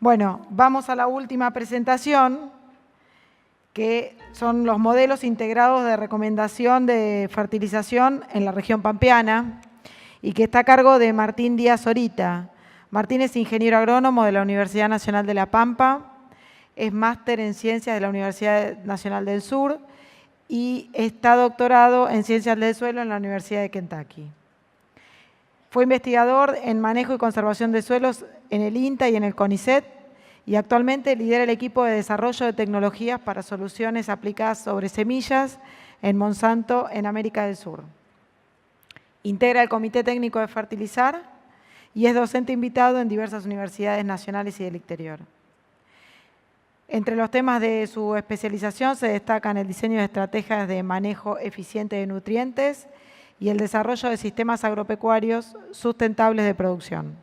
Bueno, vamos a la última presentación, que son los modelos integrados de recomendación de fertilización en la región pampeana y que está a cargo de Martín Díaz Orita. Martín es ingeniero agrónomo de la Universidad Nacional de La Pampa, es máster en Ciencias de la Universidad Nacional del Sur y está doctorado en Ciencias del Suelo en la Universidad de Kentucky. Fue investigador en manejo y conservación de suelos en el INTA y en el CONICET y actualmente lidera el equipo de desarrollo de tecnologías para soluciones aplicadas sobre semillas en Monsanto en América del Sur. Integra el Comité Técnico de Fertilizar y es docente invitado en diversas universidades nacionales y del exterior. Entre los temas de su especialización se destacan el diseño de estrategias de manejo eficiente de nutrientes y el desarrollo de sistemas agropecuarios sustentables de producción.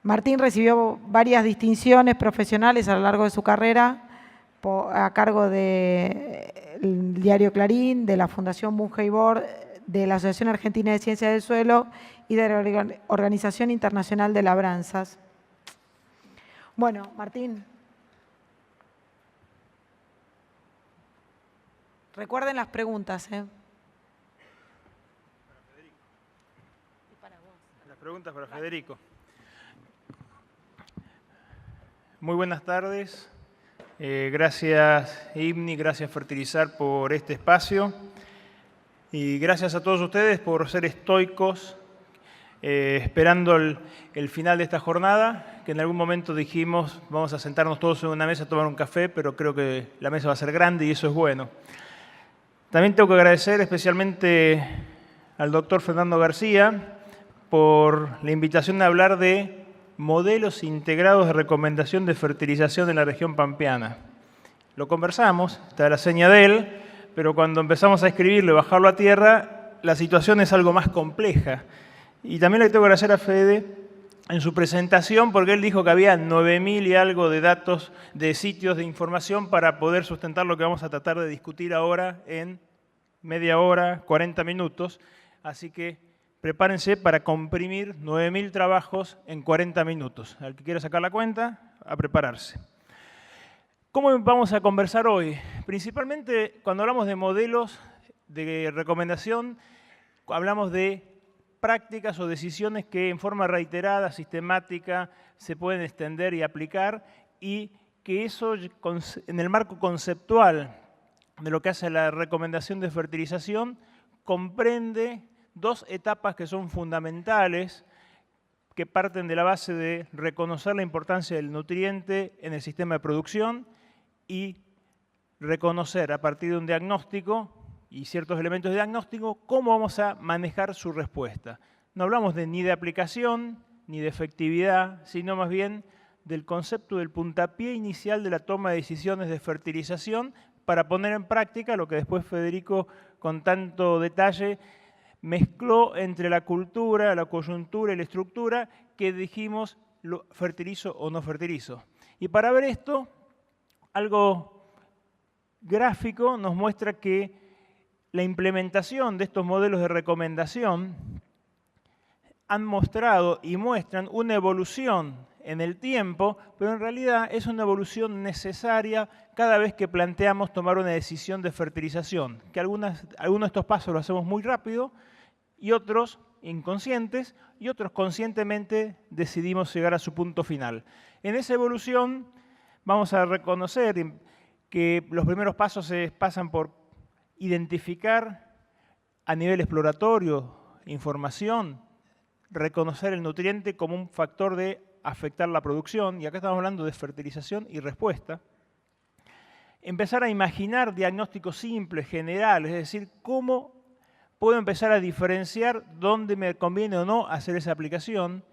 Martín recibió varias distinciones profesionales a lo largo de su carrera a cargo del diario Clarín, de la Fundación Bunge y Bord, de la Asociación Argentina de Ciencias del Suelo y de la Organización Internacional de Labranzas. Bueno, Martín. Recuerden las preguntas, ¿eh? Las preguntas para Federico. Muy buenas tardes. Gracias, IBNI, gracias Fertilizar por este espacio. Y gracias a todos ustedes por ser estoicos, esperando el final de esta jornada, que en algún momento dijimos, vamos a sentarnos todos en una mesa a tomar un café, pero creo que la mesa va a ser grande y eso es bueno. También tengo que agradecer especialmente al doctor Fernando García por la invitación a hablar de modelos integrados de recomendación de fertilización en la región pampeana. Lo conversamos, está la seña de él, pero cuando empezamos a escribirlo y bajarlo a tierra, la situación es algo más compleja. Y también le tengo que agradecer a Fede en su presentación, porque él dijo que había 9.000 y algo de datos, de sitios de información para poder sustentar lo que vamos a tratar de discutir ahora en media hora, 40 minutos. Así que prepárense para comprimir 9.000 trabajos en 40 minutos. Al que quiera sacar la cuenta, a prepararse. ¿Cómo vamos a conversar hoy? Principalmente cuando hablamos de modelos de recomendación, hablamos de prácticas o decisiones que en forma reiterada, sistemática, se pueden extender y aplicar y que eso en el marco conceptual de lo que hace la recomendación de fertilización comprende dos etapas que son fundamentales, que parten de la base de reconocer la importancia del nutriente en el sistema de producción y reconocer a partir de un diagnóstico y ciertos elementos de diagnóstico cómo vamos a manejar su respuesta. No hablamos ni de aplicación ni de efectividad, sino más bien del concepto del puntapié inicial de la toma de decisiones de fertilización para poner en práctica lo que después Federico, con tanto detalle, mezcló entre la cultura, la coyuntura y la estructura que dijimos, ¿lo fertilizo o no fertilizo? Y para ver esto, algo gráfico nos muestra que la implementación de estos modelos de recomendación han mostrado y muestran una evolución en el tiempo, pero en realidad es una evolución necesaria cada vez que planteamos tomar una decisión de fertilización, que algunos de estos pasos lo hacemos muy rápido y otros inconscientes y otros conscientemente decidimos llegar a su punto final. En esa evolución vamos a reconocer que los primeros pasos se pasan por identificar a nivel exploratorio información, reconocer el nutriente como un factor de afectar la producción, y acá estamos hablando de fertilización y respuesta. Empezar a imaginar diagnósticos simples, generales, es decir, cómo puedo empezar a diferenciar dónde me conviene o no hacer esa aplicación.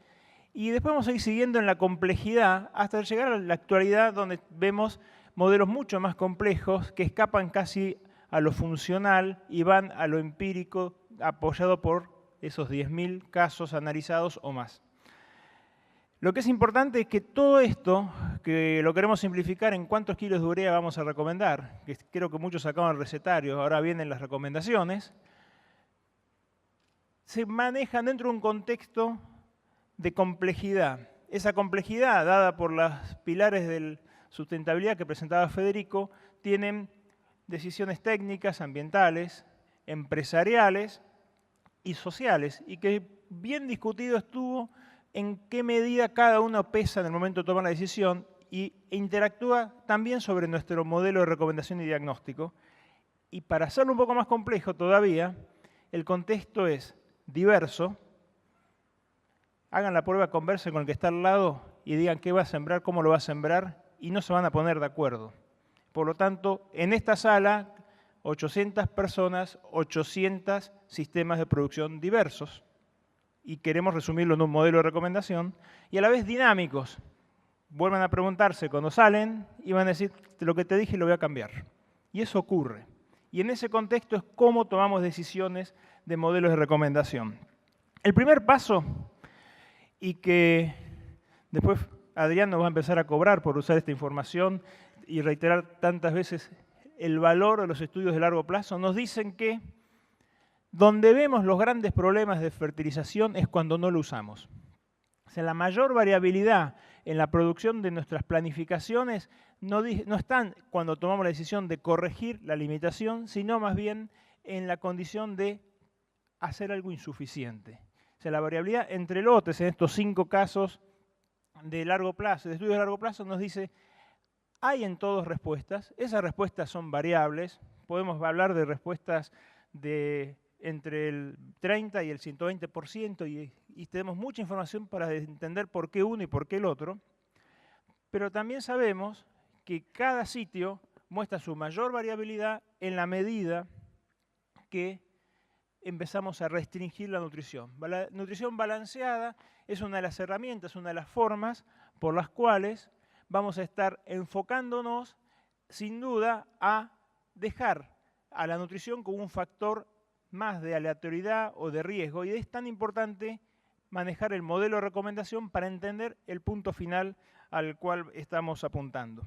Y después vamos a ir siguiendo en la complejidad hasta llegar a la actualidad, donde vemos modelos mucho más complejos que escapan casi a lo funcional y van a lo empírico, apoyado por esos 10.000 casos analizados o más. Lo que es importante es que todo esto, que lo queremos simplificar en cuántos kilos de urea vamos a recomendar, que creo que muchos sacaban el recetario, ahora vienen las recomendaciones, se manejan dentro de un contexto de complejidad. esa complejidad dada por los pilares de sustentabilidad que presentaba Federico tienen decisiones técnicas, ambientales, empresariales y sociales, y que bien discutido estuvo en qué medida cada uno pesa en el momento de tomar la decisión e interactúa también sobre nuestro modelo de recomendación y diagnóstico. Y para hacerlo un poco más complejo todavía, el contexto es diverso. Hagan la prueba, conversen con el que está al lado y digan qué va a sembrar, cómo lo va a sembrar, y no se van a poner de acuerdo. Por lo tanto, en esta sala, 800 personas, 800 sistemas de producción diversos, y queremos resumirlo en un modelo de recomendación, y a la vez dinámicos. Vuelvan a preguntarse cuando salen y van a decir, lo que te dije lo voy a cambiar. Y eso ocurre. Y en ese contexto es cómo tomamos decisiones de modelos de recomendación. El primer paso, y que después Adrián nos va a empezar a cobrar por usar esta información y reiterar tantas veces el valor de los estudios de largo plazo, nos dicen que donde vemos los grandes problemas de fertilización es cuando no lo usamos. O sea, la mayor variabilidad en la producción de nuestras planificaciones no están cuando tomamos la decisión de corregir la limitación, sino más bien en la condición de hacer algo insuficiente. O sea, la variabilidad entre lotes en estos 5 casos de largo plazo, de estudios de largo plazo, nos dice, hay en todos respuestas, esas respuestas son variables, podemos hablar de respuestas de entre el 30 y el 120%, y tenemos mucha información para entender por qué uno y por qué el otro, pero también sabemos que cada sitio muestra su mayor variabilidad en la medida que empezamos a restringir la nutrición. La nutrición balanceada es una de las herramientas, una de las formas por las cuales vamos a estar enfocándonos, sin duda, a dejar a la nutrición como un factor más de aleatoriedad o de riesgo, y es tan importante manejar el modelo de recomendación para entender el punto final al cual estamos apuntando.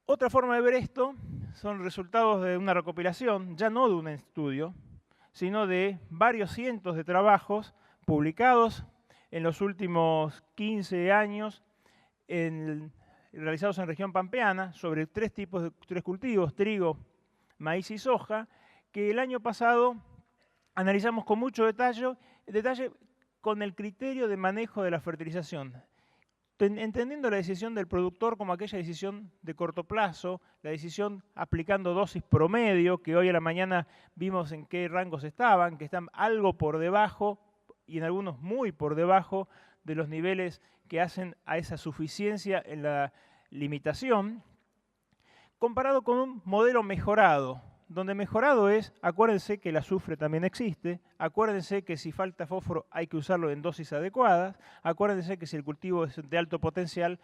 Otra forma de ver esto son resultados de una recopilación, ya no de un estudio, sino de varios cientos de trabajos publicados en los últimos 15 años, realizados en región pampeana, sobre 3 cultivos, trigo, maíz y soja, que el año pasado analizamos con mucho detalle con el criterio de manejo de la fertilización, entendiendo la decisión del productor como aquella decisión de corto plazo, la decisión aplicando dosis promedio, que hoy a la mañana vimos en qué rangos estaban, que están algo por debajo y en algunos muy por debajo de los niveles que hacen a esa suficiencia en la limitación, comparado con un modelo mejorado, donde mejorado es, acuérdense que el azufre también existe, acuérdense que si falta fósforo hay que usarlo en dosis adecuadas, acuérdense que si el cultivo es de alto potencial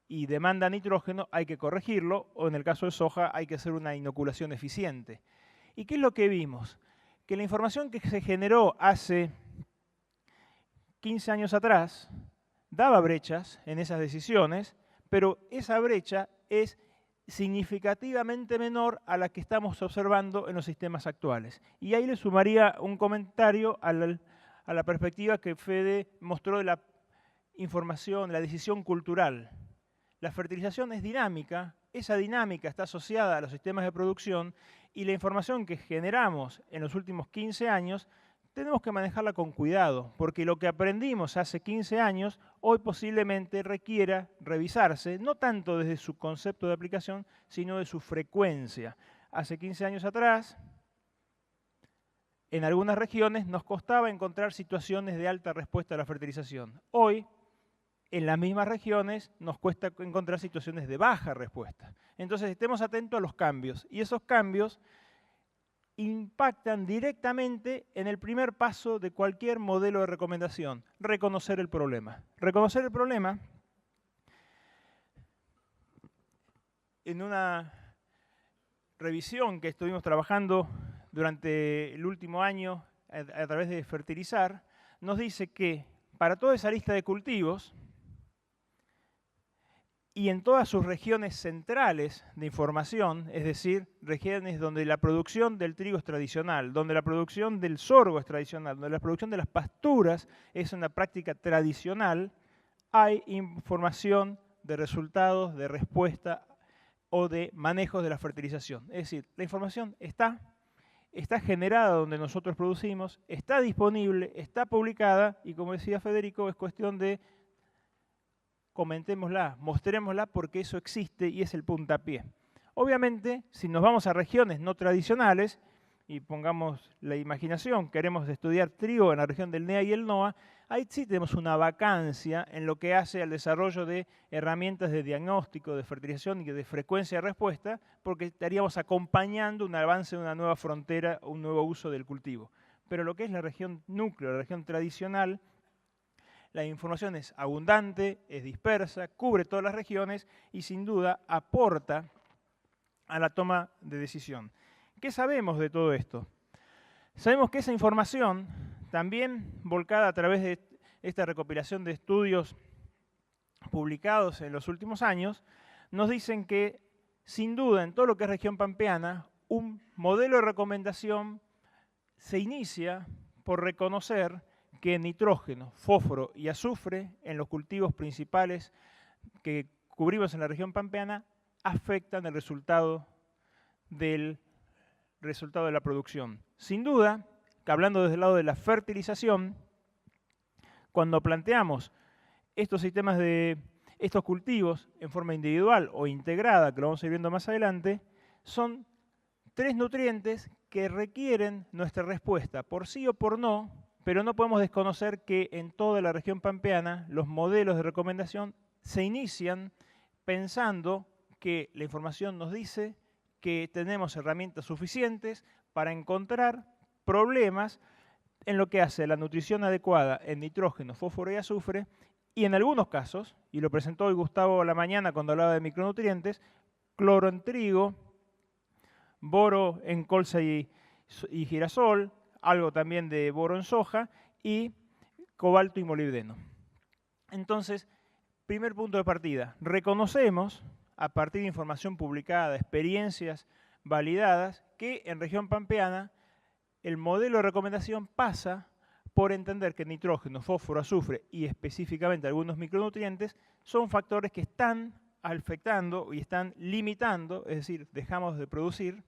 y demanda nitrógeno hay que corregirlo, o en el caso de soja hay que hacer una inoculación eficiente. ¿Y qué es lo que vimos? Que la información que se generó hace 15 años atrás daba brechas en esas decisiones, pero esa brecha es significativamente menor a la que estamos observando en los sistemas actuales. Y ahí le sumaría un comentario a la perspectiva que Fede mostró de la información, la decisión cultural. La fertilización es dinámica, esa dinámica está asociada a los sistemas de producción, y la información que generamos en los últimos 15 años tenemos que manejarla con cuidado, porque lo que aprendimos hace 15 años hoy posiblemente requiera revisarse, no tanto desde su concepto de aplicación, sino de su frecuencia. Hace 15 años atrás, en algunas regiones nos costaba encontrar situaciones de alta respuesta a la fertilización. Hoy, en las mismas regiones, nos cuesta encontrar situaciones de baja respuesta. Entonces, estemos atentos a los cambios, y esos cambios impactan directamente en el primer paso de cualquier modelo de recomendación, reconocer el problema. Reconocer el problema, en una revisión que estuvimos trabajando durante el último año a través de Fertilizar, nos dice que para toda esa lista de cultivos, y en todas sus regiones centrales de información, es decir, regiones donde la producción del trigo es tradicional, donde la producción del sorgo es tradicional, donde la producción de las pasturas es una práctica tradicional, hay información de resultados, de respuesta o de manejos de la fertilización. Es decir, la información está generada donde nosotros producimos, está disponible, está publicada y, como decía Federico, es cuestión de comentémosla, mostrémosla porque eso existe y es el puntapié. Obviamente, si nos vamos a regiones no tradicionales y pongamos la imaginación, queremos estudiar trigo en la región del NEA y el NOA, ahí sí tenemos una vacancia en lo que hace al desarrollo de herramientas de diagnóstico, de fertilización y de frecuencia de respuesta, porque estaríamos acompañando un avance de una nueva frontera, un nuevo uso del cultivo. Pero lo que es la región núcleo, la región tradicional, la información es abundante, es dispersa, cubre todas las regiones y sin duda aporta a la toma de decisión. ¿Qué sabemos de todo esto? Sabemos que esa información, también volcada a través de esta recopilación de estudios publicados en los últimos años, nos dicen que sin duda en todo lo que es región pampeana, un modelo de recomendación se inicia por reconocer que nitrógeno, fósforo y azufre en los cultivos principales que cubrimos en la región pampeana afectan el resultado de la producción. Sin duda, que hablando desde el lado de la fertilización, cuando planteamos estos sistemas de estos cultivos en forma individual o integrada, que lo vamos a ir viendo más adelante, son 3 nutrientes que requieren nuestra respuesta por sí o por no, pero no podemos desconocer que en toda la región pampeana los modelos de recomendación se inician pensando que la información nos dice que tenemos herramientas suficientes para encontrar problemas en lo que hace la nutrición adecuada en nitrógeno, fósforo y azufre, y en algunos casos, y lo presentó hoy Gustavo a la mañana cuando hablaba de micronutrientes, cloro en trigo, boro en colza y girasol, algo también de boro en soja y cobalto y molibdeno. Entonces, primer punto de partida, reconocemos a partir de información publicada, experiencias validadas, que en región pampeana el modelo de recomendación pasa por entender que nitrógeno, fósforo, azufre y específicamente algunos micronutrientes son factores que están afectando y están limitando, es decir, dejamos de producir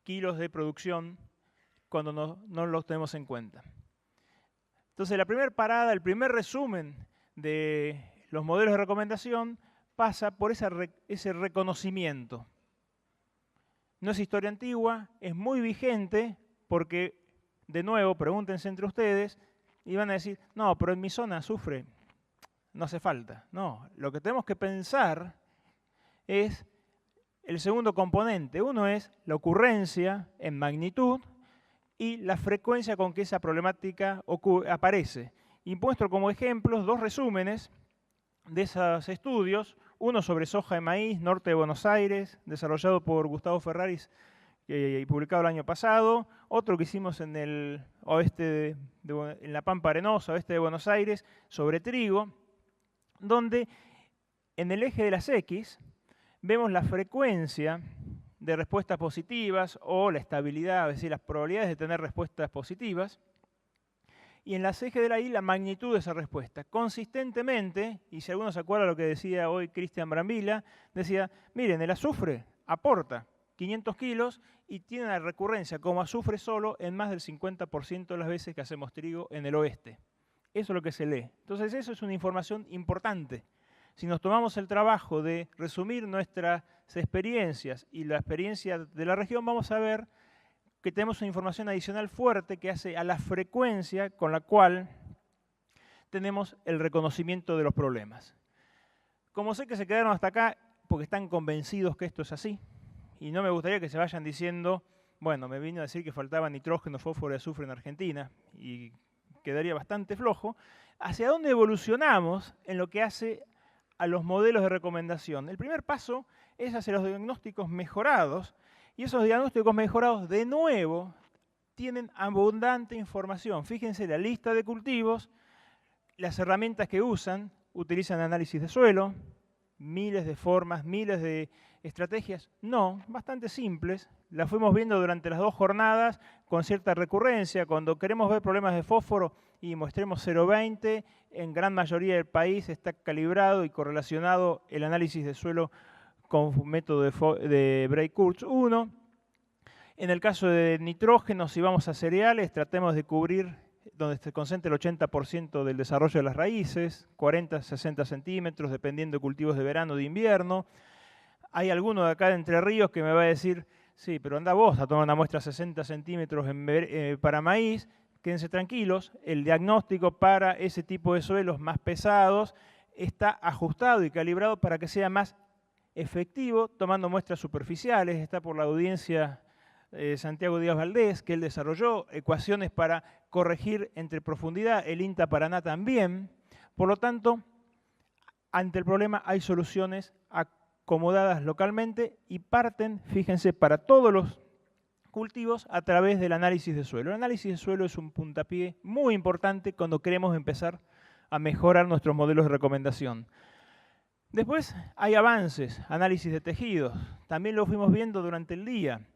kilos de producción cuando no los tenemos en cuenta. Entonces, la primera parada, el primer resumen de los modelos de recomendación pasa por ese reconocimiento. No es historia antigua, es muy vigente porque, de nuevo, pregúntense entre ustedes y van a decir, no, pero en mi zona azufre, no hace falta. No, lo que tenemos que pensar es el segundo componente. Uno es la ocurrencia en magnitud y la frecuencia con que esa problemática aparece. Y muestro como ejemplos 2 resúmenes de esos estudios, uno sobre soja de maíz, norte de Buenos Aires, desarrollado por Gustavo Ferraris y publicado el año pasado, otro que hicimos en el oeste, en la Pampa Arenosa, oeste de Buenos Aires, sobre trigo, donde en el eje de las X vemos la frecuencia de respuestas positivas o la estabilidad, es decir, las probabilidades de tener respuestas positivas, y en las ejes de la Y la magnitud de esa respuesta. Consistentemente, y si alguno se acuerda lo que decía hoy Cristian Brambilla, decía, miren, el azufre aporta 500 kilos y tiene una recurrencia como azufre solo en más del 50% de las veces que hacemos trigo en el oeste. Eso es lo que se lee. Entonces eso es una información importante. Si nos tomamos el trabajo de resumir nuestras experiencias y la experiencia de la región, vamos a ver que tenemos una información adicional fuerte que hace a la frecuencia con la cual tenemos el reconocimiento de los problemas. Como sé que se quedaron hasta acá porque están convencidos que esto es así, y no me gustaría que se vayan diciendo, bueno, me vino a decir que faltaba nitrógeno, fósforo y azufre en Argentina, y quedaría bastante flojo, ¿hacia dónde evolucionamos en lo que hace a los modelos de recomendación? El primer paso es hacia los diagnósticos mejorados, y esos diagnósticos mejorados, de nuevo, tienen abundante información. Fíjense la lista de cultivos las herramientas que utilizan análisis de suelo, miles de formas, miles de estrategias. No, bastante simples. Las fuimos viendo durante las 2 jornadas con cierta recurrencia. Cuando queremos ver problemas de fósforo y mostremos 0,20, en gran mayoría del país está calibrado y correlacionado el análisis de suelo con método de Bray-Kurtz 1. En el caso de nitrógeno, si vamos a cereales, tratemos de cubrir donde se concentra el 80% del desarrollo de las raíces, 40, 60 centímetros, dependiendo de cultivos de verano o de invierno. Hay alguno de acá de Entre Ríos que me va a decir, sí, pero anda vos a tomar una muestra 60 centímetros para maíz. Quédense tranquilos, el diagnóstico para ese tipo de suelos más pesados está ajustado y calibrado para que sea más efectivo, tomando muestras superficiales. Está por la audiencia Santiago Díaz Valdés, que él desarrolló ecuaciones para corregir entre profundidad, el INTA Paraná también. Por lo tanto, ante el problema hay soluciones acomodadas localmente y parten, fíjense, para todos los cultivos a través del análisis de suelo. El análisis de suelo es un puntapié muy importante cuando queremos empezar a mejorar nuestros modelos de recomendación. Después hay avances, análisis de tejidos. También lo fuimos viendo durante el día,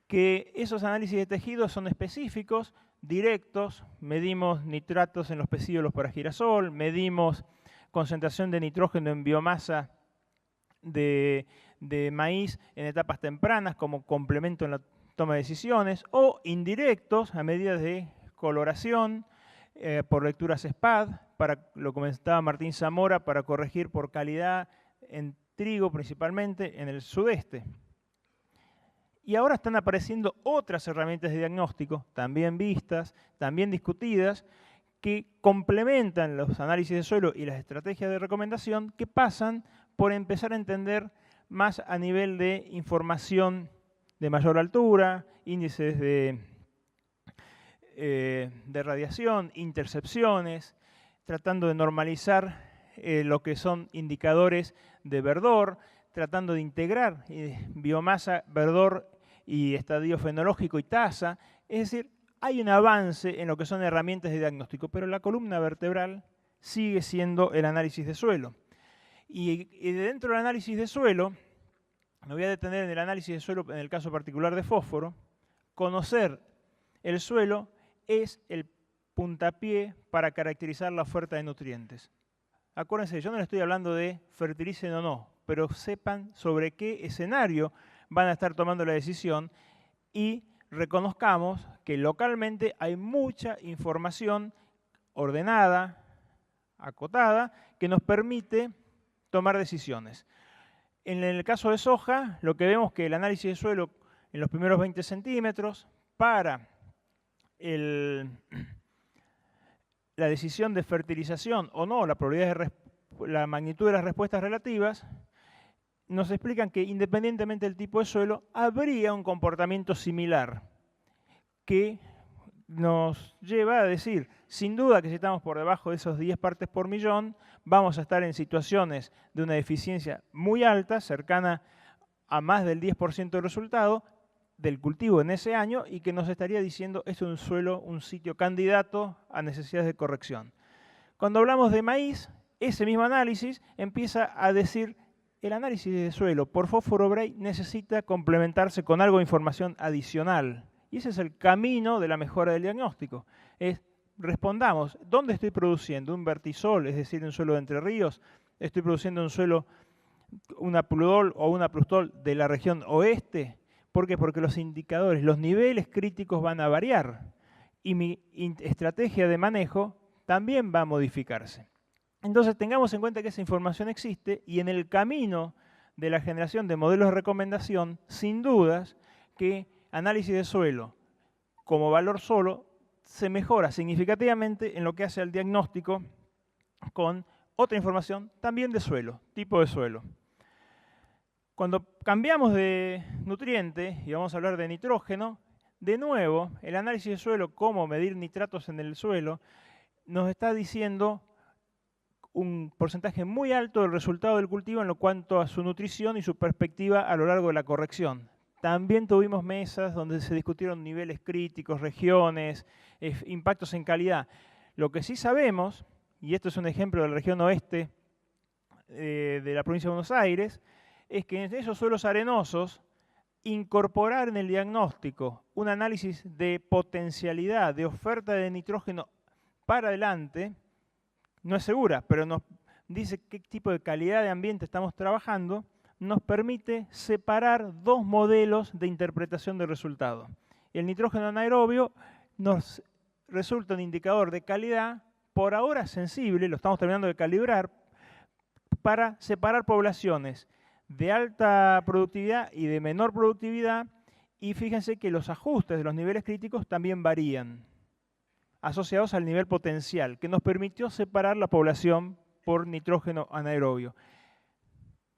que esos análisis de tejidos son específicos, directos. Medimos nitratos en los pecíolos para girasol, medimos concentración de nitrógeno en biomasa de maíz en etapas tempranas como complemento en la toma de decisiones, o indirectos a medida de coloración por lecturas SPAD, lo comentaba Martín Zamora, para corregir por calidad en trigo principalmente en el sudeste. Y ahora están apareciendo otras herramientas de diagnóstico, también vistas, también discutidas, que complementan los análisis de suelo y las estrategias de recomendación, que pasan por empezar a entender más a nivel de información de mayor altura, índices de radiación, intercepciones, tratando de normalizar lo que son indicadores de verdor, tratando de integrar biomasa, verdor y estadio fenológico y tasa. Es decir, hay un avance en lo que son herramientas de diagnóstico, pero la columna vertebral sigue siendo el análisis de suelo. Y dentro del análisis de suelo, me voy a detener en el análisis de suelo en el caso particular de fósforo. Conocer el suelo es el puntapié para caracterizar la oferta de nutrientes. Acuérdense, yo no les estoy hablando de fertilicen o no, pero sepan sobre qué escenario van a estar tomando la decisión y reconozcamos que localmente hay mucha información ordenada, acotada, que nos permite tomar decisiones. En el caso de soja, lo que vemos es que el análisis de suelo en los primeros 20 centímetros para la decisión de fertilización o no, la probabilidad la magnitud de las respuestas relativas, nos explican que independientemente del tipo de suelo, habría un comportamiento similar que nos lleva a decir, sin duda que si estamos por debajo de esos 10 partes por millón, vamos a estar en situaciones de una eficiencia muy alta, cercana a más del 10% del resultado del cultivo en ese año, y que nos estaría diciendo esto es un suelo, un sitio candidato a necesidades de corrección. Cuando hablamos de maíz, ese mismo análisis empieza a decir el análisis de suelo por fósforo Bray necesita complementarse con algo de información adicional. Y ese es el camino de la mejora del diagnóstico. Respondamos, ¿dónde estoy produciendo? ¿Un vertisol, es decir, un suelo de Entre Ríos? ¿Estoy produciendo un suelo, una pludol o una plustol de la región oeste? ¿Por qué? Porque los indicadores, los niveles críticos van a variar y mi estrategia de manejo también va a modificarse. Entonces tengamos en cuenta que esa información existe y en el camino de la generación de modelos de recomendación, sin dudas que análisis de suelo como valor solo se mejora significativamente en lo que hace al diagnóstico con otra información también de suelo, tipo de suelo. Cuando cambiamos de nutriente y vamos a hablar de nitrógeno, de nuevo el análisis de suelo, cómo medir nitratos en el suelo, nos está diciendo un porcentaje muy alto del resultado del cultivo en lo cuanto a su nutrición y su perspectiva a lo largo de la corrección. También tuvimos mesas donde se discutieron niveles críticos, regiones, impactos en calidad. Lo que sí sabemos y esto es un ejemplo de la región oeste de la provincia de Buenos Aires, es que en esos suelos arenosos incorporar en el diagnóstico un análisis de potencialidad, de oferta de nitrógeno para adelante, no es segura, pero nos dice qué tipo de calidad de ambiente estamos trabajando, nos permite separar dos modelos de interpretación del resultado. El nitrógeno anaerobio nos resulta un indicador de calidad, por ahora sensible, lo estamos terminando de calibrar, para separar poblaciones de alta productividad y de menor productividad, y fíjense que los ajustes de los niveles críticos también varían, asociados al nivel potencial, que nos permitió separar la población por nitrógeno anaerobio.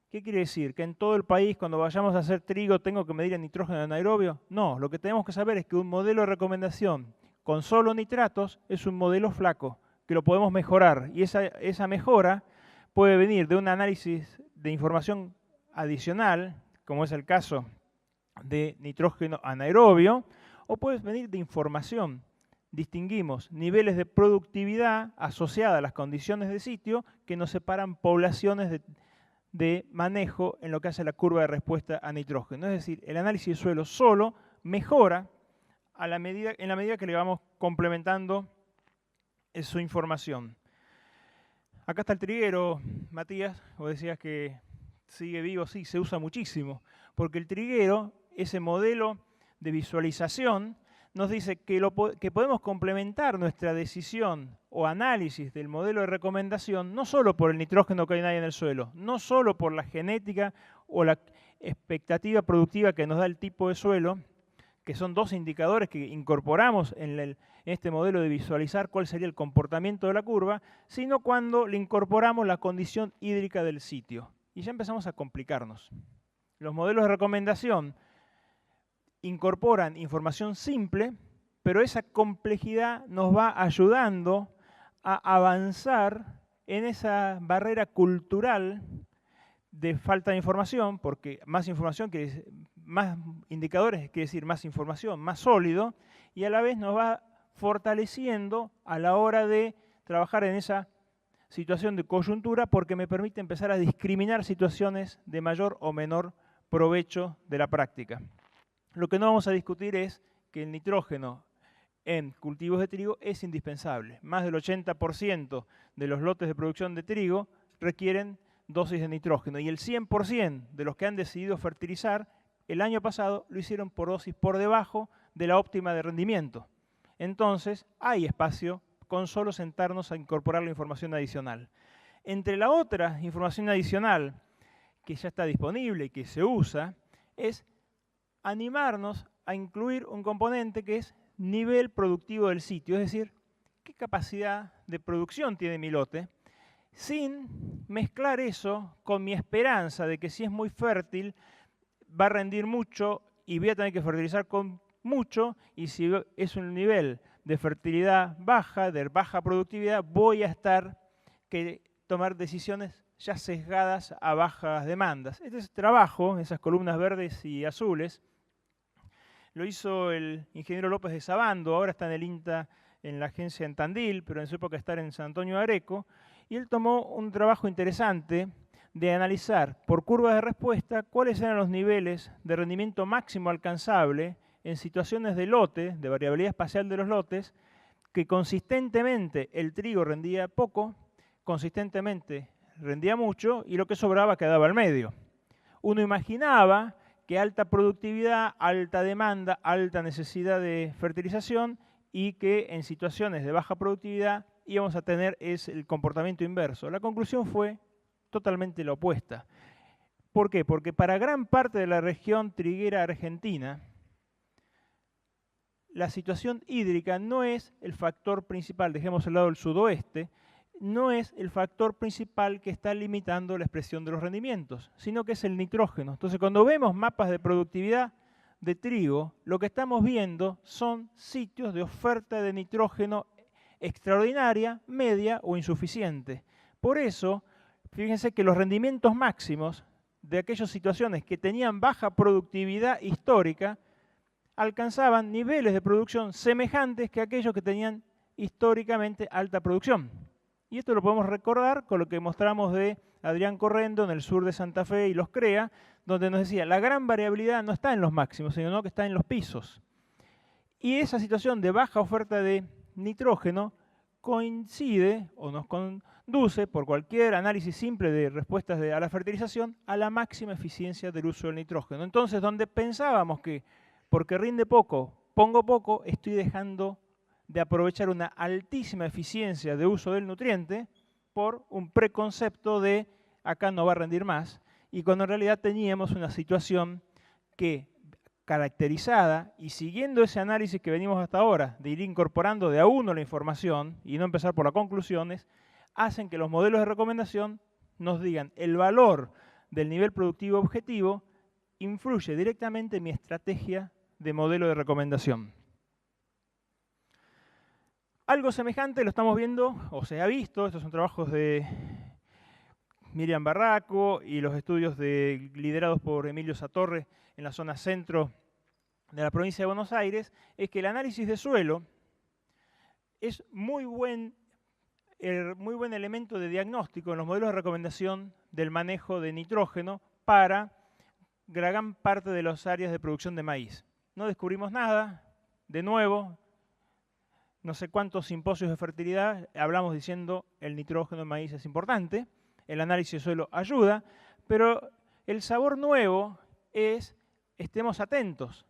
¿Qué quiere decir? ¿Que en todo el país, cuando vayamos a hacer trigo, tengo que medir el nitrógeno anaerobio? No, lo que tenemos que saber es que un modelo de recomendación con solo nitratos es un modelo flaco, que lo podemos mejorar, y esa mejora puede venir de un análisis de información adicional, como es el caso de nitrógeno anaerobio, o puede venir de información. Distinguimos niveles de productividad asociada a las condiciones de sitio que nos separan poblaciones de manejo en lo que hace la curva de respuesta a nitrógeno. Es decir, el análisis de suelo solo mejora en la medida que le vamos complementando su información. Acá está el triguero, Matías, vos decías que sigue vivo, sí, se usa muchísimo, porque el triguero, ese modelo de visualización, nos dice que podemos complementar nuestra decisión o análisis del modelo de recomendación no solo por el nitrógeno que hay en el suelo, no solo por la genética o la expectativa productiva que nos da el tipo de suelo, que son dos indicadores que incorporamos en este modelo de visualizar cuál sería el comportamiento de la curva, sino cuando le incorporamos la condición hídrica del sitio. Y ya empezamos a complicarnos. Los modelos de recomendación incorporan información simple, pero esa complejidad nos va ayudando a avanzar en esa barrera cultural de falta de información, porque más información quiere decir, más indicadores quiere decir más información, más sólido, y a la vez nos va fortaleciendo a la hora de trabajar en esa situación de coyuntura, porque me permite empezar a discriminar situaciones de mayor o menor provecho de la práctica. Lo que no vamos a discutir es que el nitrógeno en cultivos de trigo es indispensable. Más del 80% de los lotes de producción de trigo requieren dosis de nitrógeno, y el 100% de los que han decidido fertilizar el año pasado lo hicieron por dosis por debajo de la óptima de rendimiento. Entonces hay espacio con solo sentarnos a incorporar la información adicional. Entre la otra información adicional que ya está disponible y que se usa, es animarnos a incluir un componente que es nivel productivo del sitio, es decir, qué capacidad de producción tiene mi lote, sin mezclar eso con mi esperanza de que si es muy fértil va a rendir mucho y voy a tener que fertilizar con mucho, y si es un nivel de fertilidad baja, de baja productividad, voy a estar que tomar decisiones ya sesgadas a bajas demandas. Este trabajo, esas columnas verdes y azules, lo hizo el ingeniero López de Sabando, ahora está en el INTA en la agencia en Tandil, pero en su época está en San Antonio de Areco, y él tomó un trabajo interesante de analizar por curvas de respuesta cuáles eran los niveles de rendimiento máximo alcanzable en situaciones de lote, de variabilidad espacial de los lotes, que consistentemente el trigo rendía poco, consistentemente rendía mucho, y lo que sobraba quedaba al medio. Uno imaginaba que alta productividad, alta demanda, alta necesidad de fertilización, y que en situaciones de baja productividad íbamos a tener el comportamiento inverso. La conclusión fue totalmente la opuesta. ¿Por qué? Porque para gran parte de la región triguera argentina, la situación hídrica no es el factor principal, dejemos al lado el sudoeste, no es el factor principal que está limitando la expresión de los rendimientos, sino que es el nitrógeno. Entonces, cuando vemos mapas de productividad de trigo, lo que estamos viendo son sitios de oferta de nitrógeno extraordinaria, media o insuficiente. Por eso, fíjense que los rendimientos máximos de aquellas situaciones que tenían baja productividad histórica alcanzaban niveles de producción semejantes que aquellos que tenían históricamente alta producción. Y esto lo podemos recordar con lo que mostramos de Adrián Correndo en el sur de Santa Fe y los CREA, donde nos decía, la gran variabilidad no está en los máximos, sino que está en los pisos. Y esa situación de baja oferta de nitrógeno coincide o nos conduce, por cualquier análisis simple de respuestas a la fertilización, a la máxima eficiencia del uso del nitrógeno. Entonces, donde pensábamos que porque rinde poco, pongo poco, estoy dejando de aprovechar una altísima eficiencia de uso del nutriente por un preconcepto de acá no va a rendir más, y cuando en realidad teníamos una situación que caracterizada y siguiendo ese análisis que venimos hasta ahora, de ir incorporando de a uno la información y no empezar por las conclusiones, hacen que los modelos de recomendación nos digan el valor del nivel productivo objetivo influye directamente en mi estrategia de modelo de recomendación. Algo semejante lo estamos viendo, o se ha visto, estos son trabajos de Miriam Barraco y los estudios liderados por Emilio Satorre en la zona centro de la provincia de Buenos Aires, es que el análisis de suelo es muy buen elemento de diagnóstico en los modelos de recomendación del manejo de nitrógeno para gran parte de las áreas de producción de maíz. No descubrimos nada, de nuevo, no sé cuántos simposios de fertilidad hablamos diciendo el nitrógeno en maíz es importante, el análisis de suelo ayuda, pero el sabor nuevo es estemos atentos,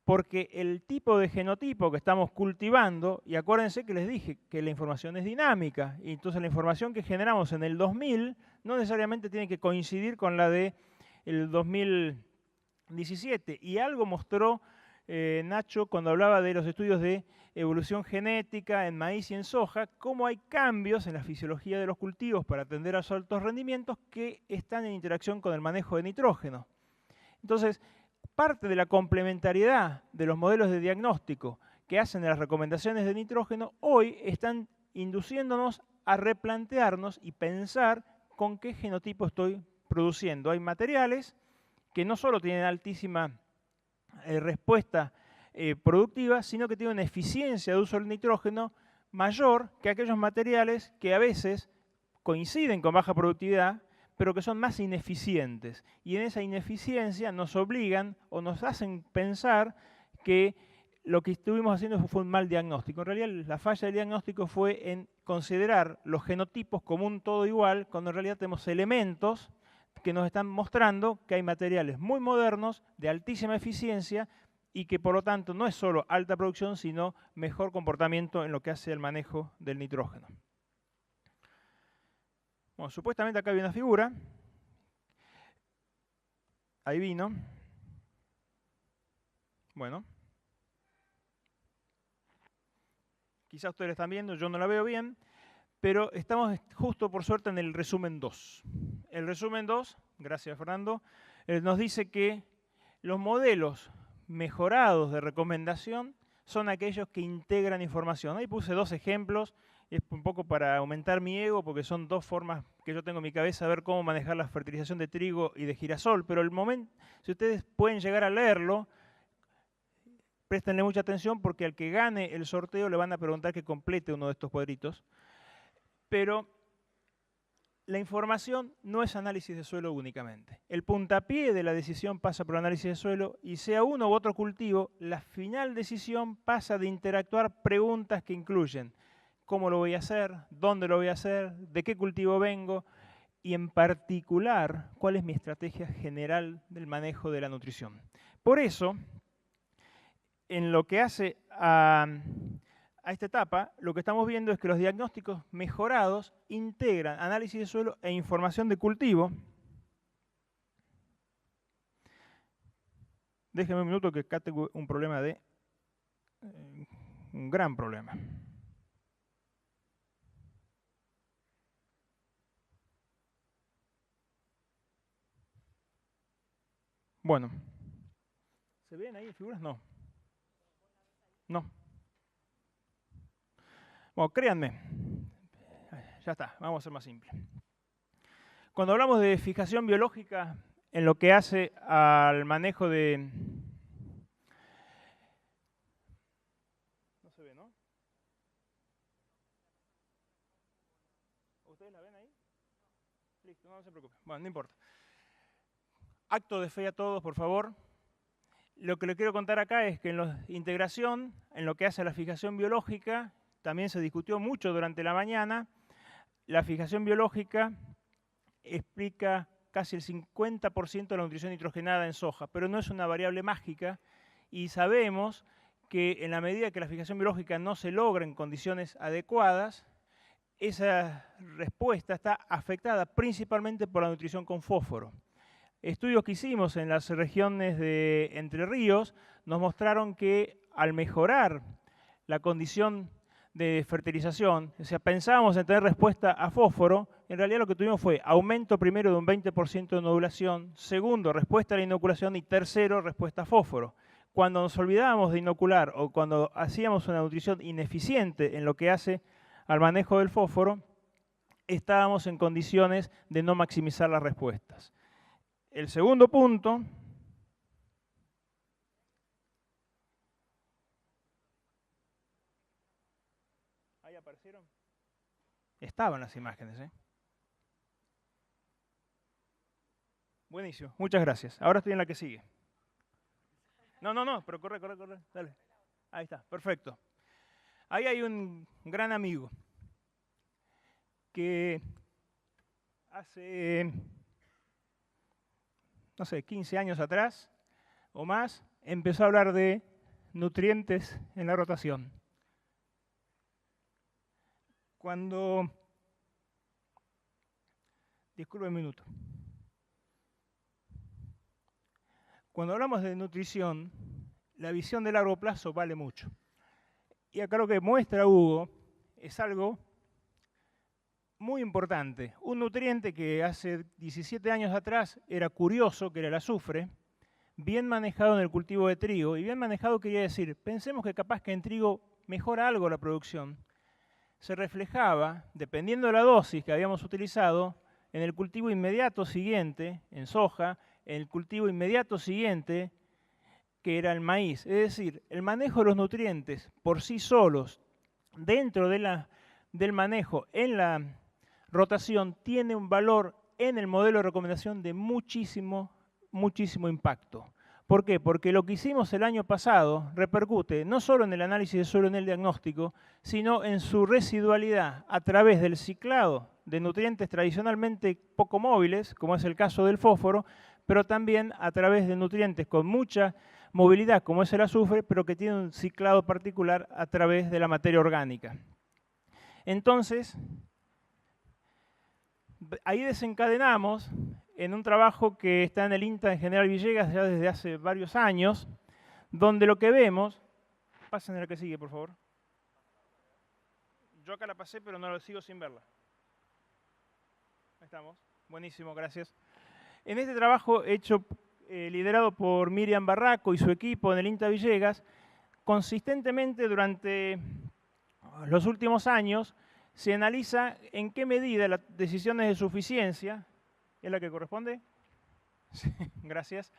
porque el tipo de genotipo que estamos cultivando, y acuérdense que les dije que la información es dinámica, y entonces la información que generamos en el 2000 no necesariamente tiene que coincidir con la del 2017, y algo mostró Nacho cuando hablaba de los estudios de evolución genética en maíz y en soja, cómo hay cambios en la fisiología de los cultivos para atender a los altos rendimientos que están en interacción con el manejo de nitrógeno. Entonces, parte de la complementariedad de los modelos de diagnóstico que hacen de las recomendaciones de nitrógeno hoy están induciéndonos a replantearnos y pensar con qué genotipo estoy produciendo. Hay materiales que no solo tienen altísima respuesta productiva, sino que tienen una eficiencia de uso del nitrógeno mayor que aquellos materiales que a veces coinciden con baja productividad, pero que son más ineficientes. Y en esa ineficiencia nos obligan o nos hacen pensar que lo que estuvimos haciendo fue un mal diagnóstico. En realidad la falla del diagnóstico fue en considerar los genotipos como un todo igual, cuando en realidad tenemos elementos que nos están mostrando que hay materiales muy modernos, de altísima eficiencia, y que por lo tanto no es solo alta producción, sino mejor comportamiento en lo que hace el manejo del nitrógeno. Bueno, supuestamente acá hay una figura. Ahí vino. Bueno. Quizás ustedes la están viendo, yo no la veo bien, pero estamos justo por suerte en el resumen 2. El resumen 2, gracias Fernando, nos dice que los modelos mejorados de recomendación son aquellos que integran información. Ahí puse dos ejemplos, es un poco para aumentar mi ego, porque son dos formas que yo tengo en mi cabeza de ver cómo manejar la fertilización de trigo y de girasol, pero el momento, si ustedes pueden llegar a leerlo, préstenle mucha atención porque al que gane el sorteo le van a preguntar que complete uno de estos cuadritos. Pero la información no es análisis de suelo únicamente. El puntapié de la decisión pasa por análisis de suelo y sea uno u otro cultivo, la final decisión pasa de interactuar preguntas que incluyen cómo lo voy a hacer, dónde lo voy a hacer, de qué cultivo vengo y en particular cuál es mi estrategia general del manejo de la nutrición. Por eso, en lo que hace a esta etapa, lo que estamos viendo es que los diagnósticos mejorados integran análisis de suelo e información de cultivo. Déjenme un minuto que acá tengo un problema un gran problema. Bueno. ¿Se ven ahí figuras? No. No. Bueno, créanme, ya está, vamos a ser más simple. Cuando hablamos de fijación biológica en lo que hace al manejo de... No se ve, ¿no? ¿Ustedes la ven ahí? Listo, no se preocupen. Bueno, no importa. Acto de fe a todos, por favor. Lo que les quiero contar acá es que en la integración, en lo que hace a la fijación biológica, también se discutió mucho durante la mañana. La fijación biológica explica casi el 50% de la nutrición nitrogenada en soja, pero no es una variable mágica y sabemos que en la medida que la fijación biológica no se logra en condiciones adecuadas, esa respuesta está afectada principalmente por la nutrición con fósforo. Estudios que hicimos en las regiones de Entre Ríos nos mostraron que al mejorar la condición de fertilización, o sea, pensábamos en tener respuesta a fósforo, en realidad lo que tuvimos fue aumento primero de un 20% de nodulación, segundo, respuesta a la inoculación y tercero, respuesta a fósforo. Cuando nos olvidábamos de inocular o cuando hacíamos una nutrición ineficiente en lo que hace al manejo del fósforo, estábamos en condiciones de no maximizar las respuestas. El segundo punto ¿ahí aparecieron? Estaban las imágenes, ¿eh? Buenísimo, muchas gracias. Ahora estoy en la que sigue. No, pero corre, dale. Ahí está, perfecto. Ahí hay un gran amigo que hace, no sé, 15 años atrás o más, empezó a hablar de nutrientes en la rotación. Disculpe un minuto. Cuando hablamos de nutrición, la visión de largo plazo vale mucho. Y acá lo que muestra Hugo es algo muy importante. Un nutriente que hace 17 años atrás era curioso, que era el azufre, bien manejado en el cultivo de trigo. Y bien manejado quería decir, pensemos que capaz que en trigo mejora algo la producción. Se reflejaba, dependiendo de la dosis que habíamos utilizado, en el cultivo inmediato siguiente, en soja, en el cultivo inmediato siguiente, que era el maíz. Es decir, el manejo de los nutrientes por sí solos, dentro del manejo en la rotación, tiene un valor en el modelo de recomendación de muchísimo impacto. ¿Por qué? Porque lo que hicimos el año pasado repercute no solo en el análisis de suelo en el diagnóstico, sino en su residualidad a través del ciclado de nutrientes tradicionalmente poco móviles, como es el caso del fósforo, pero también a través de nutrientes con mucha movilidad, como es el azufre, pero que tiene un ciclado particular a través de la materia orgánica. Entonces, ahí desencadenamos en un trabajo que está en el INTA de General Villegas ya desde hace varios años, donde lo que vemos... Pasen a la que sigue, por favor. Yo acá la pasé, pero no lo sigo sin verla. Ahí estamos. Buenísimo, gracias. En este trabajo hecho, liderado por Miriam Barraco y su equipo en el INTA Villegas, consistentemente durante los últimos años se analiza en qué medida las decisiones de suficiencia, ¿es la que corresponde? Sí, gracias.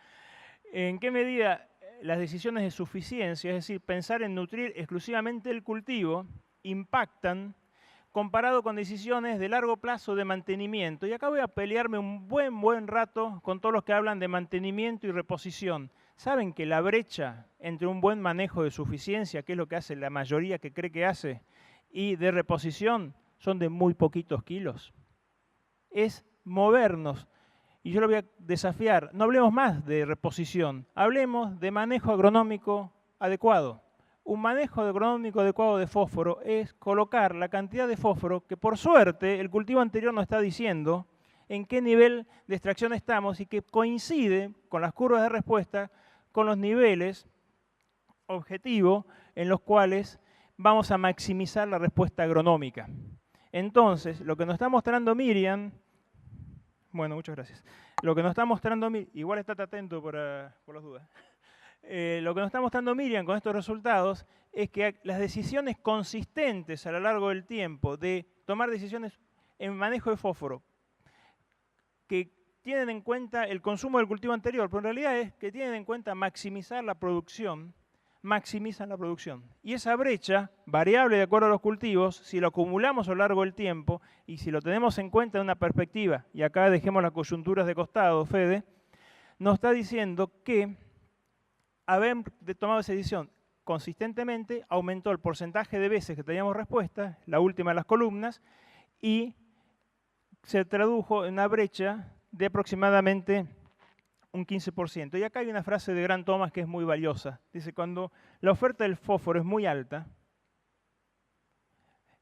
En qué medida las decisiones de suficiencia, es decir, pensar en nutrir exclusivamente el cultivo, impactan comparado con decisiones de largo plazo de mantenimiento. Y acá voy a pelearme un buen rato con todos los que hablan de mantenimiento y reposición. ¿Saben que la brecha entre un buen manejo de suficiencia, que es lo que hace la mayoría que cree que hace, y de reposición son de muy poquitos kilos? Es movernos. Y yo lo voy a desafiar. No hablemos más de reposición, hablemos de manejo agronómico adecuado. Un manejo agronómico adecuado de fósforo es colocar la cantidad de fósforo que por suerte el cultivo anterior nos está diciendo en qué nivel de extracción estamos y que coincide con las curvas de respuesta con los niveles objetivo en los cuales vamos a maximizar la respuesta agronómica. Entonces, lo que nos está mostrando Miriam, bueno, muchas gracias. Lo que nos está mostrando Miriam, igual estate atento por las dudas. Lo que nos está mostrando Miriam con estos resultados es que las decisiones consistentes a lo largo del tiempo de tomar decisiones en manejo de fósforo que tienen en cuenta el consumo del cultivo anterior, pero en realidad es que tienen en cuenta maximizar la producción, maximizan la producción. Y esa brecha, variable de acuerdo a los cultivos, si lo acumulamos a lo largo del tiempo y si lo tenemos en cuenta en una perspectiva, y acá dejemos las coyunturas de costado, Fede, nos está diciendo que haber tomado esa decisión consistentemente aumentó el porcentaje de veces que teníamos respuesta, la última de las columnas, y se tradujo en una brecha de aproximadamente un 15%. Y acá hay una frase de Grant Thomas que es muy valiosa. Dice, cuando la oferta del fósforo es muy alta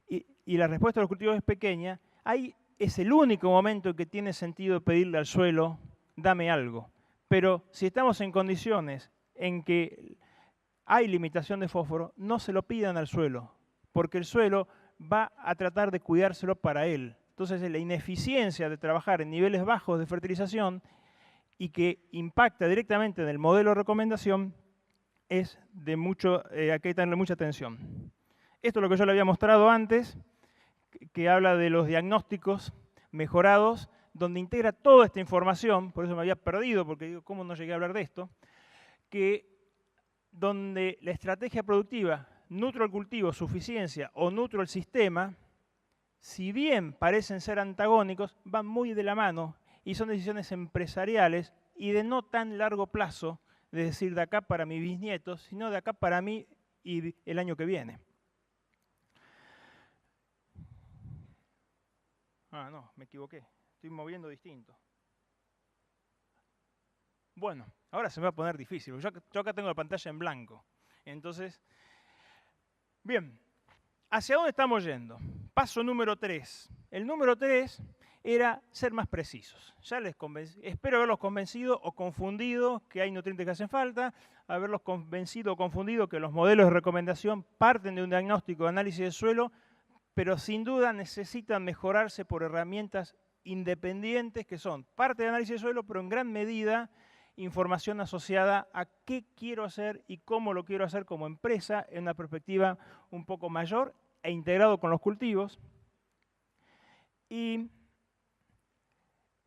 y la respuesta de los cultivos es pequeña, ahí es el único momento en que tiene sentido pedirle al suelo, dame algo. Pero si estamos en condiciones en que hay limitación de fósforo, no se lo pidan al suelo, porque el suelo va a tratar de cuidárselo para él. Entonces, la ineficiencia de trabajar en niveles bajos de fertilización y que impacta directamente en el modelo de recomendación es de mucho, hay que tenerle mucha atención. Esto es lo que yo le había mostrado antes, que habla de los diagnósticos mejorados, donde integra toda esta información, por eso me había perdido, porque digo, ¿cómo no llegué a hablar de esto? Que donde la estrategia productiva, nutro el cultivo, suficiencia o nutro el sistema, si bien parecen ser antagónicos, van muy de la mano y son decisiones empresariales y de no tan largo plazo, es decir, de acá para mis bisnietos, sino de acá para mí y el año que viene. Ah, no, me equivoqué. Estoy moviendo distinto. Bueno, ahora se me va a poner difícil. Yo acá tengo la pantalla en blanco. Entonces, bien, ¿hacia dónde estamos yendo? Paso número 3. El número 3 era ser más precisos. Ya les convencí, espero haberlos convencido o confundido que hay nutrientes que hacen falta, haberlos convencido o confundido que los modelos de recomendación parten de un diagnóstico de análisis de suelo, pero sin duda necesitan mejorarse por herramientas independientes que son parte de análisis de suelo, pero en gran medida información asociada a qué quiero hacer y cómo lo quiero hacer como empresa en una perspectiva un poco mayor e integrado con los cultivos. Y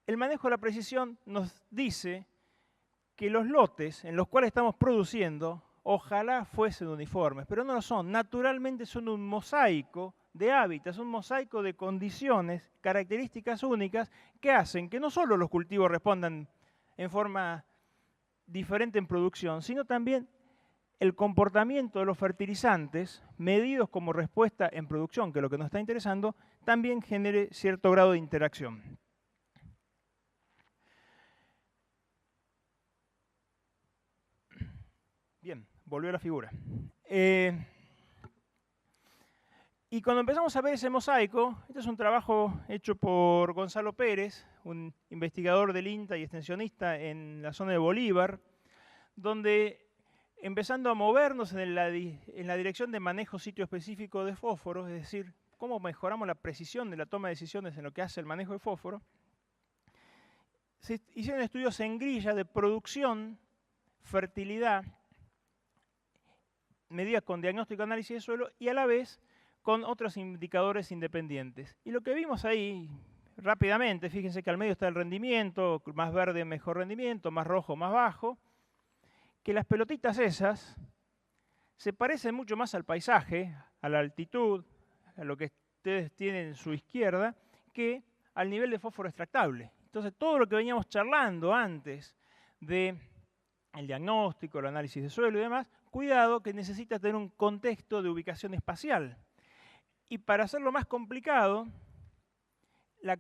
el manejo de la precisión nos dice que los lotes en los cuales estamos produciendo ojalá fuesen uniformes, pero no lo son. Naturalmente son un mosaico de hábitats, un mosaico de condiciones, características únicas que hacen que no solo los cultivos respondan en forma diferente en producción, sino también el comportamiento de los fertilizantes, medidos como respuesta en producción, que es lo que nos está interesando, también genere cierto grado de interacción. Bien, volvió a la figura. Y cuando empezamos a ver ese mosaico, este es un trabajo hecho por Gonzalo Pérez, un investigador del INTA y extensionista en la zona de Bolívar, donde empezando a movernos en la dirección de manejo sitio específico de fósforo, es decir, cómo mejoramos la precisión de la toma de decisiones en lo que hace el manejo de fósforo, se hicieron estudios en grilla de producción, fertilidad, medidas con diagnóstico y análisis de suelo y a la vez con otros indicadores independientes. Y lo que vimos ahí rápidamente, fíjense que al medio está el rendimiento, más verde mejor rendimiento, más rojo más bajo, que las pelotitas esas se parecen mucho más al paisaje, a la altitud, a lo que ustedes tienen en su izquierda, que al nivel de fósforo extractable. Entonces todo lo que veníamos charlando antes del diagnóstico, el análisis de suelo y demás, cuidado que necesita tener un contexto de ubicación espacial. Y para hacerlo más complicado, la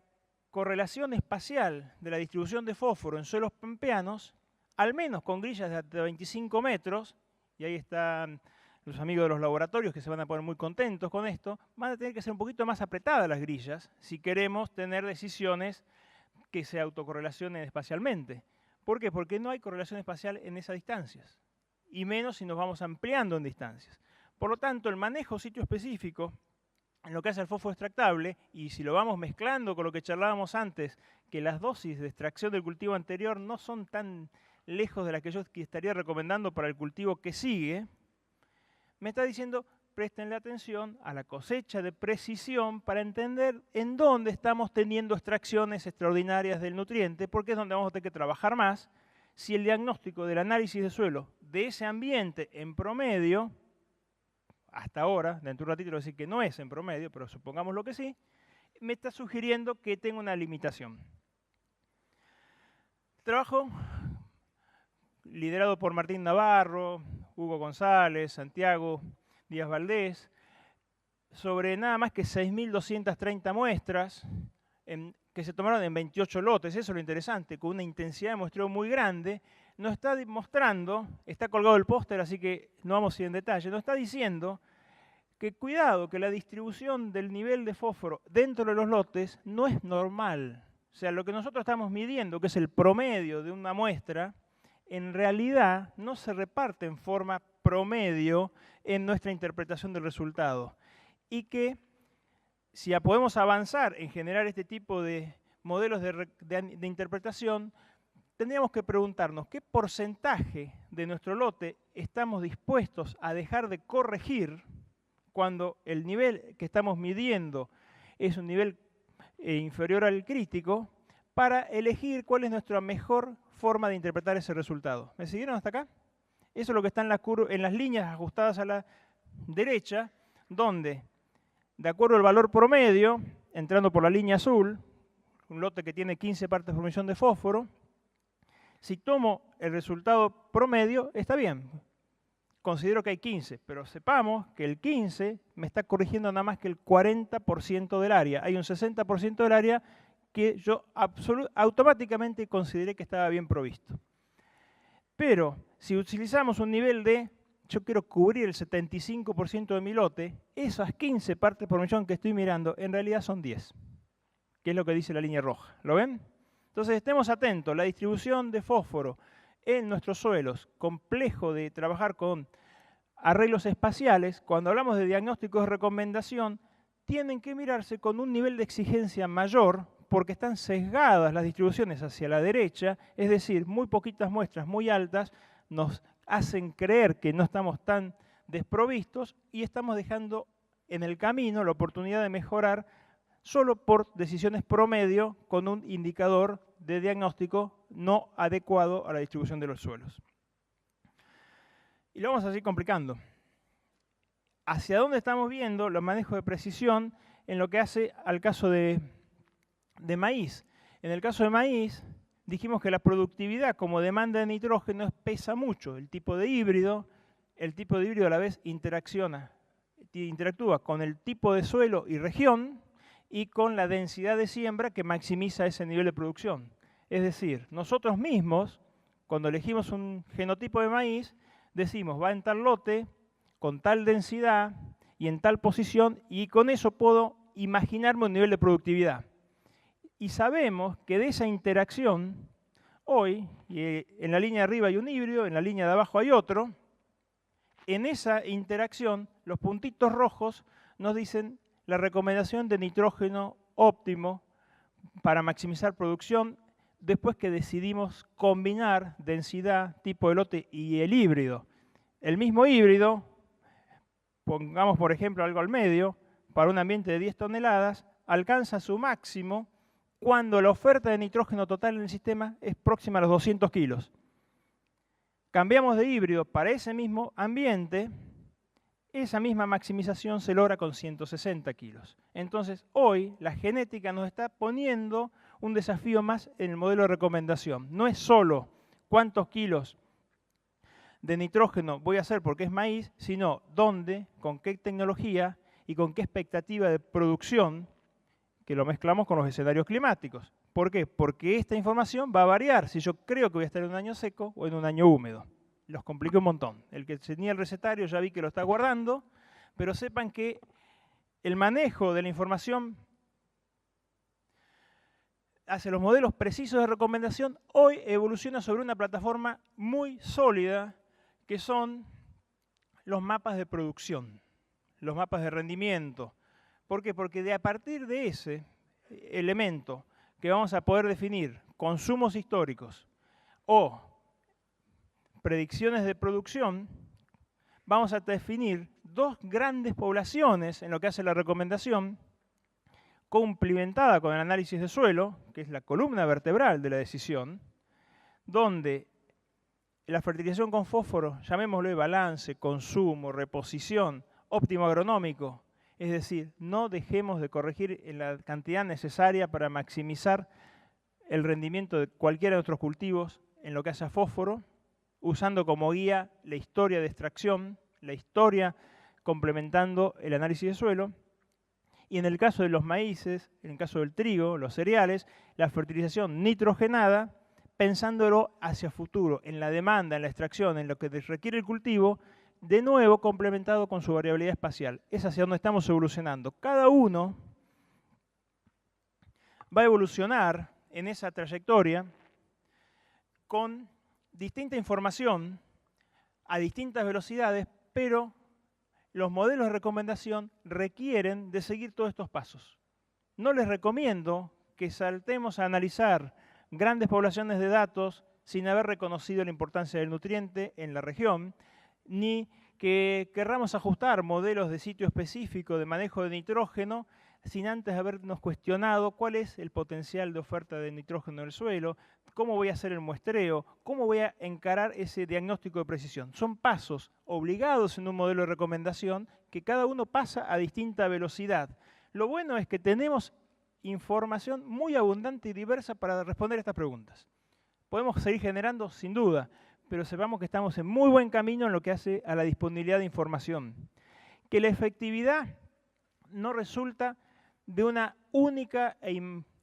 correlación espacial de la distribución de fósforo en suelos pampeanos, al menos con grillas de hasta 25 metros, y ahí están los amigos de los laboratorios que se van a poner muy contentos con esto, van a tener que ser un poquito más apretadas las grillas si queremos tener decisiones que se autocorrelacionen espacialmente. ¿Por qué? Porque no hay correlación espacial en esas distancias, y menos si nos vamos ampliando en distancias. Por lo tanto, el manejo sitio específico en lo que hace el fósforo extractable, y si lo vamos mezclando con lo que charlábamos antes, que las dosis de extracción del cultivo anterior no son tan lejos de las que yo estaría recomendando para el cultivo que sigue, me está diciendo, préstenle atención a la cosecha de precisión para entender en dónde estamos teniendo extracciones extraordinarias del nutriente, porque es donde vamos a tener que trabajar más. Si el diagnóstico del análisis de suelo de ese ambiente en promedio, hasta ahora, dentro de un ratito voy a decir que no es en promedio, pero supongamos lo que sí, me está sugiriendo que tengo una limitación. Trabajo liderado por Martín Navarro, Hugo González, Santiago Díaz Valdés, sobre nada más que 6.230 muestras que se tomaron en 28 lotes. Eso es lo interesante, con una intensidad de muestreo muy grande. Nos está mostrando, está colgado el póster, así que no vamos a ir en detalle, nos está diciendo que cuidado, que la distribución del nivel de fósforo dentro de los lotes no es normal. O sea, lo que nosotros estamos midiendo, que es el promedio de una muestra, en realidad no se reparte en forma promedio en nuestra interpretación del resultado. Y que si podemos avanzar en generar este tipo de modelos de interpretación, tendríamos que preguntarnos qué porcentaje de nuestro lote estamos dispuestos a dejar de corregir cuando el nivel que estamos midiendo es un nivel inferior al crítico, para elegir cuál es nuestra mejor forma de interpretar ese resultado. ¿Me siguieron hasta acá? Eso es lo que está en las líneas ajustadas a la derecha, donde, de acuerdo al valor promedio, entrando por la línea azul, un lote que tiene 15 partes por millón de fósforo, si tomo el resultado promedio, está bien. Considero que hay 15, pero sepamos que el 15 me está corrigiendo nada más que el 40% del área. Hay un 60% del área que yo automáticamente consideré que estaba bien provisto. Pero si utilizamos un nivel de, yo quiero cubrir el 75% de mi lote, esas 15 partes por millón que estoy mirando en realidad son 10, que es lo que dice la línea roja. ¿Lo ven? Entonces estemos atentos, la distribución de fósforo en nuestros suelos, complejo de trabajar con arreglos espaciales, cuando hablamos de diagnósticos de recomendación, tienen que mirarse con un nivel de exigencia mayor porque están sesgadas las distribuciones hacia la derecha, es decir, muy poquitas muestras muy altas nos hacen creer que no estamos tan desprovistos y estamos dejando en el camino la oportunidad de mejorar solo por decisiones promedio con un indicador de diagnóstico no adecuado a la distribución de los suelos. Y lo vamos a seguir complicando. ¿Hacia dónde estamos viendo los manejos de precisión en lo que hace al caso de maíz? En el caso de maíz, dijimos que la productividad como demanda de nitrógeno pesa mucho. El tipo de híbrido a la vez interactúa con el tipo de suelo y región y con la densidad de siembra que maximiza ese nivel de producción. Es decir, nosotros mismos, cuando elegimos un genotipo de maíz, decimos, va en tal lote, con tal densidad y en tal posición, y con eso puedo imaginarme un nivel de productividad. Y sabemos que de esa interacción, hoy, en la línea de arriba hay un híbrido, en la línea de abajo hay otro, en esa interacción, los puntitos rojos nos dicen la recomendación de nitrógeno óptimo para maximizar producción después que decidimos combinar densidad, tipo de lote y el híbrido. El mismo híbrido, pongamos por ejemplo algo al medio, para un ambiente de 10 toneladas, alcanza su máximo cuando la oferta de nitrógeno total en el sistema es próxima a los 200 kilos. Cambiamos de híbrido para ese mismo ambiente, esa misma maximización se logra con 160 kilos. Entonces, hoy la genética nos está poniendo un desafío más en el modelo de recomendación. No es solo cuántos kilos de nitrógeno voy a hacer porque es maíz, sino dónde, con qué tecnología y con qué expectativa de producción, que lo mezclamos con los escenarios climáticos. ¿Por qué? Porque esta información va a variar si yo creo que voy a estar en un año seco o en un año húmedo. Los compliqué un montón. El que tenía el recetario ya vi que lo está guardando, pero sepan que el manejo de la información hacia los modelos precisos de recomendación hoy evoluciona sobre una plataforma muy sólida que son los mapas de producción, los mapas de rendimiento. ¿Por qué? Porque a partir de ese elemento que vamos a poder definir consumos históricos o predicciones de producción, vamos a definir dos grandes poblaciones en lo que hace la recomendación, complementada con el análisis de suelo, que es la columna vertebral de la decisión, donde la fertilización con fósforo, llamémoslo balance, consumo, reposición, óptimo agronómico. Es decir, no dejemos de corregir en la cantidad necesaria para maximizar el rendimiento de cualquiera de nuestros cultivos en lo que hace a fósforo, usando como guía la historia de extracción, la historia complementando el análisis de suelo. Y en el caso de los maíces, en el caso del trigo, los cereales, la fertilización nitrogenada, pensándolo hacia futuro, en la demanda, en la extracción, en lo que requiere el cultivo, de nuevo complementado con su variabilidad espacial. Es hacia donde estamos evolucionando. Cada uno va a evolucionar en esa trayectoria con distinta información a distintas velocidades, pero los modelos de recomendación requieren de seguir todos estos pasos. No les recomiendo que saltemos a analizar grandes poblaciones de datos sin haber reconocido la importancia del nutriente en la región, ni que querramos ajustar modelos de sitio específico de manejo de nitrógeno sin antes habernos cuestionado cuál es el potencial de oferta de nitrógeno en el suelo, cómo voy a hacer el muestreo, cómo voy a encarar ese diagnóstico de precisión. Son pasos obligados en un modelo de recomendación que cada uno pasa a distinta velocidad. Lo bueno es que tenemos información muy abundante y diversa para responder estas preguntas. Podemos seguir generando, sin duda, pero sepamos que estamos en muy buen camino en lo que hace a la disponibilidad de información. Que la efectividad no resulta de una única e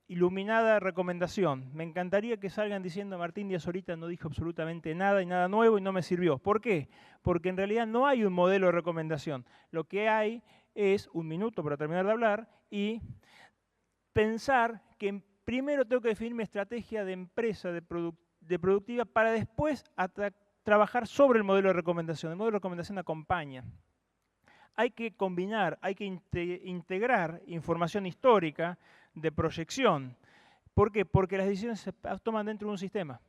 iluminada recomendación. Me encantaría que salgan diciendo Martín Díaz ahorita no dijo absolutamente nada y nada nuevo y no me sirvió. ¿Por qué? Porque en realidad no hay un modelo de recomendación. Lo que hay es un minuto para terminar de hablar y pensar que primero tengo que definir mi estrategia de empresa, de productiva, para después trabajar sobre el modelo de recomendación. El modelo de recomendación acompaña. Hay que combinar, hay que integrar información histórica de proyección. ¿Por qué? Porque las decisiones se toman dentro de un sistema.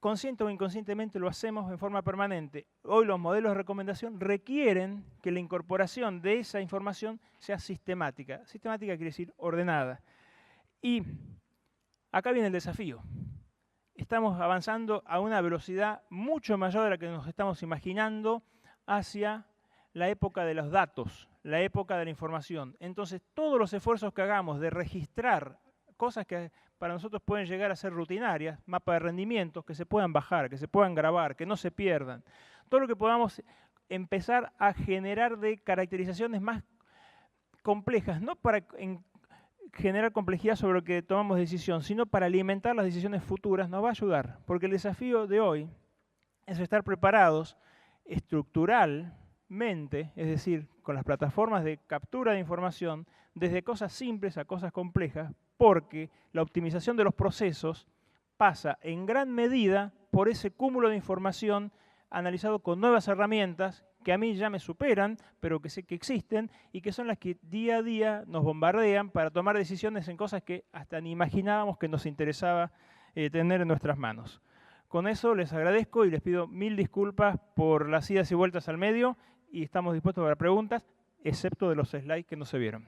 Consciente o inconscientemente lo hacemos en forma permanente. Hoy los modelos de recomendación requieren que la incorporación de esa información sea sistemática. Sistemática quiere decir ordenada. Y acá viene el desafío. Estamos avanzando a una velocidad mucho mayor de la que nos estamos imaginando hacia la época de los datos, la época de la información. Entonces, todos los esfuerzos que hagamos de registrar cosas que para nosotros pueden llegar a ser rutinarias, mapas de rendimientos, que se puedan bajar, que se puedan grabar, que no se pierdan. Todo lo que podamos empezar a generar de caracterizaciones más complejas, no para generar complejidad sobre lo que tomamos decisión, sino para alimentar las decisiones futuras, nos va a ayudar. Porque el desafío de hoy es estar preparados estructuralmente, es decir, con las plataformas de captura de información, desde cosas simples a cosas complejas, porque la optimización de los procesos pasa en gran medida por ese cúmulo de información analizado con nuevas herramientas que a mí ya me superan, pero que sé que existen y que son las que día a día nos bombardean para tomar decisiones en cosas que hasta ni imaginábamos que nos interesaba tener en nuestras manos. Con eso les agradezco y les pido 1000 disculpas por las idas y vueltas al medio y estamos dispuestos para preguntas, excepto de los slides que no se vieron.